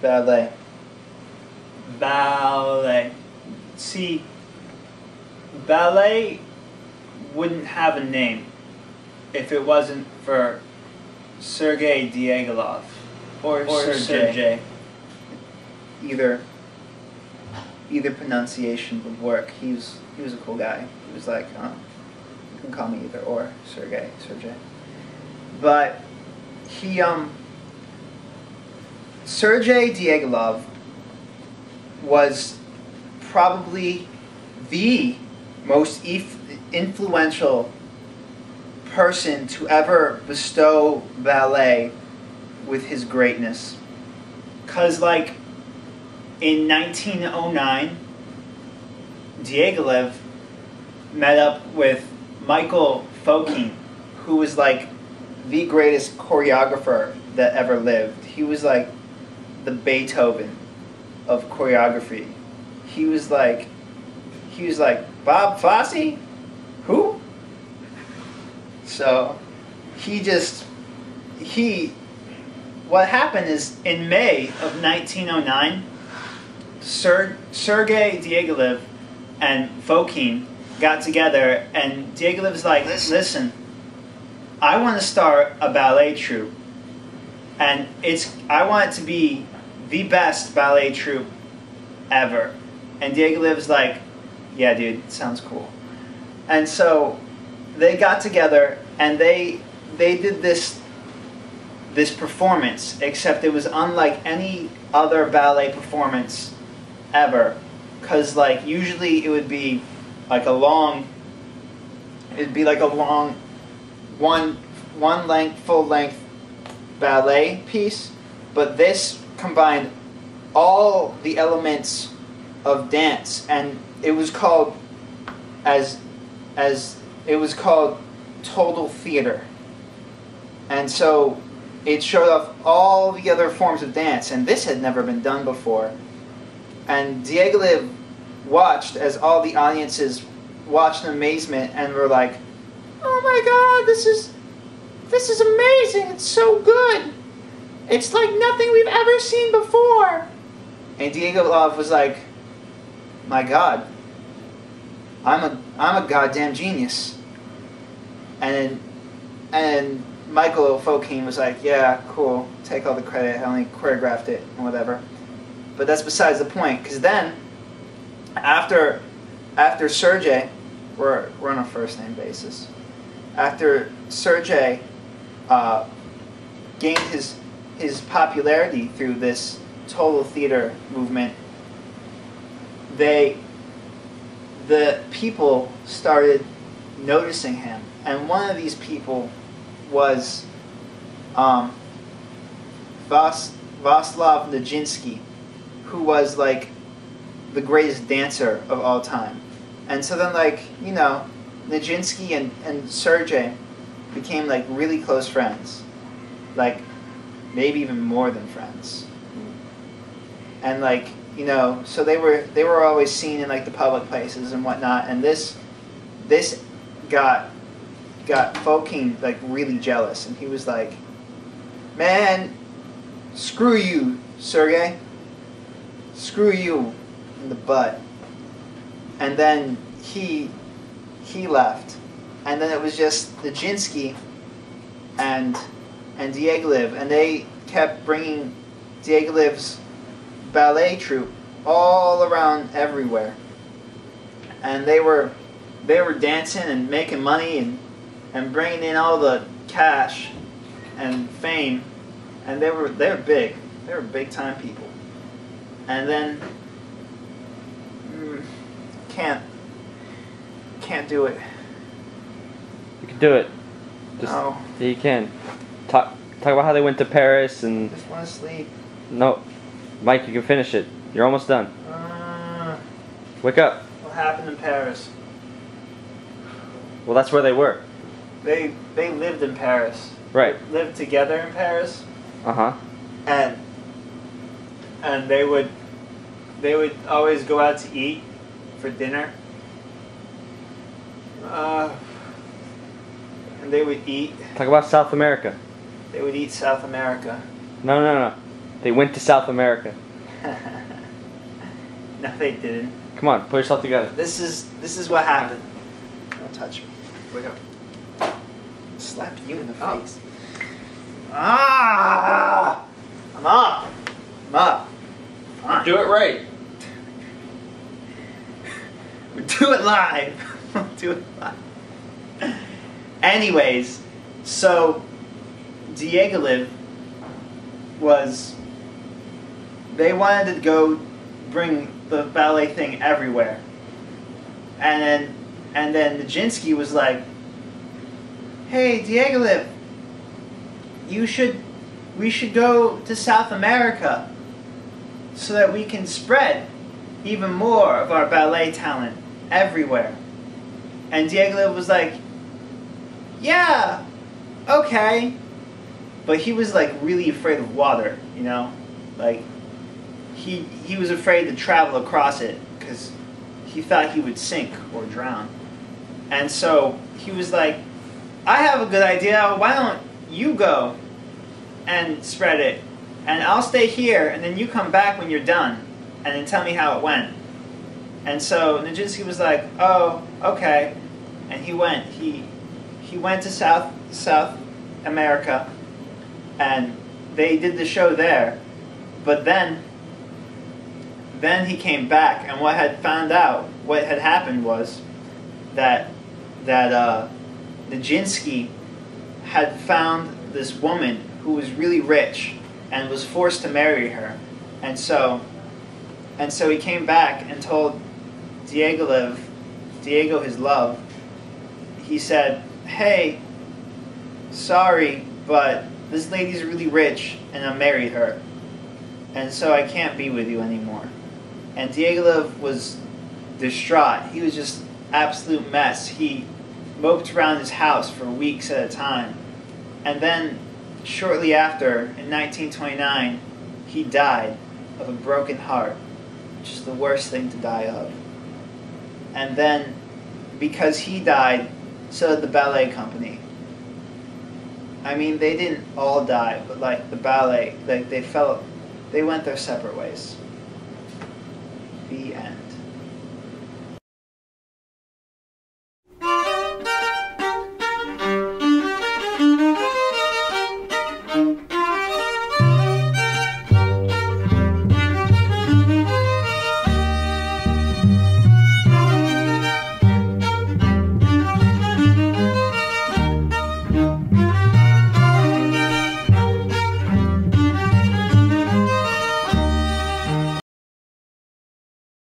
Ballet. Ballet. See, ballet wouldn't have a name if it wasn't for Sergei Diaghilev or Sergei. Either pronunciation would work. He was a cool guy. He was like, you can call me either or Sergei. But he Sergei Diaghilev was probably the most influential person to ever bestow ballet with his greatness. 'Cause like in 1909, Diaghilev met up with Michael Fokine, who was like the greatest choreographer that ever lived. He was like the Beethoven of choreography. He was like Bob Fosse? Who? So what happened is in May of 1909, Sergei Diaghilev and Fokine got together, and Diaghilev's like, listen, I want to start a ballet troupe, and I want it to be the best ballet troupe ever. And Diaghilev's like, yeah, dude, sounds cool. And so they got together and they did this performance, except it was unlike any other ballet performance ever, because like usually it would be like a long one full length ballet piece, but this combined all the elements of dance, and it was called total theater. And so it showed off all the other forms of dance, and this had never been done before. And Diaghilev watched as all the audiences watched in amazement and were like, "Oh my God, this is amazing! It's so good! It's like nothing we've ever seen before!" And Diaghilev was like, "My God, I'm a goddamn genius." And Michael Fokine was like, "Yeah, cool. Take all the credit. I only choreographed it and whatever." But that's besides the point, because then after Sergei, we're on a first name basis. After Sergei gained his popularity through this total theater movement, the people started noticing him, and one of these people was Vaslav Nijinsky, who was like the greatest dancer of all time. And so then, like, you know, Nijinsky and Sergei became like really close friends, like maybe even more than friends. And like, you know, so they were always seen in like the public places and whatnot. And this got Fokine like really jealous, and he was like, "Man, screw you, Sergei. Screw you in the butt." And then he left, and then it was just Nijinsky and Diaghilev, and they kept bringing Diaghilev's ballet troupe all around everywhere, and they were dancing and making money and bringing in all the cash and fame, and they were big. They were big time people. And then can't do it. You can do it. No. Yeah, you can. Talk about how they went to Paris and. I just want to sleep. No, Mike, you can finish it. You're almost done. Wake up. What happened in Paris? Well, that's where they were. They lived in Paris. Right. They lived together in Paris. Uh-huh. And they would always go out to eat for dinner. And they would eat. Talk about South America. They would eat South America. No. They went to South America. No, they didn't. Come on, put yourself together. This is what happened. Don't touch me. Wake up. Slap you in the Oh. face. Ah! I'm up. I'm up. Fine. Do it right. Do it live. Do it live. Anyways, so Diaghilev was. They wanted to go bring the ballet thing everywhere, and then Nijinsky was like, "Hey, Diaghilev, we should go to South America so that we can spread even more of our ballet talent everywhere." And Diaghilev was like, "Yeah, okay," but he was like really afraid of water, you know, like he was afraid to travel across it because he thought he would sink or drown. And so he was like, "I have a good idea. Why don't you go and spread it, and I'll stay here, and then you come back when you're done, and then tell me how it went." And so Nijinsky was like, "Oh, okay," and he went. He went to South America, and they did the show there. But then he came back, and what had happened was that Nijinsky had found this woman who was really rich and was forced to marry her, and so he came back and told Diaghilev, Diego his love. He said, "Hey, sorry, but this lady's really rich, and I married her, and so I can't be with you anymore." And Diaghilev was distraught. He was just absolute mess. He moped around his house for weeks at a time. And then, shortly after, in 1929, he died of a broken heart, which is the worst thing to die of. And then, because he died, so did the ballet company. I mean, they didn't all die, but like the ballet, like they went their separate ways. The end.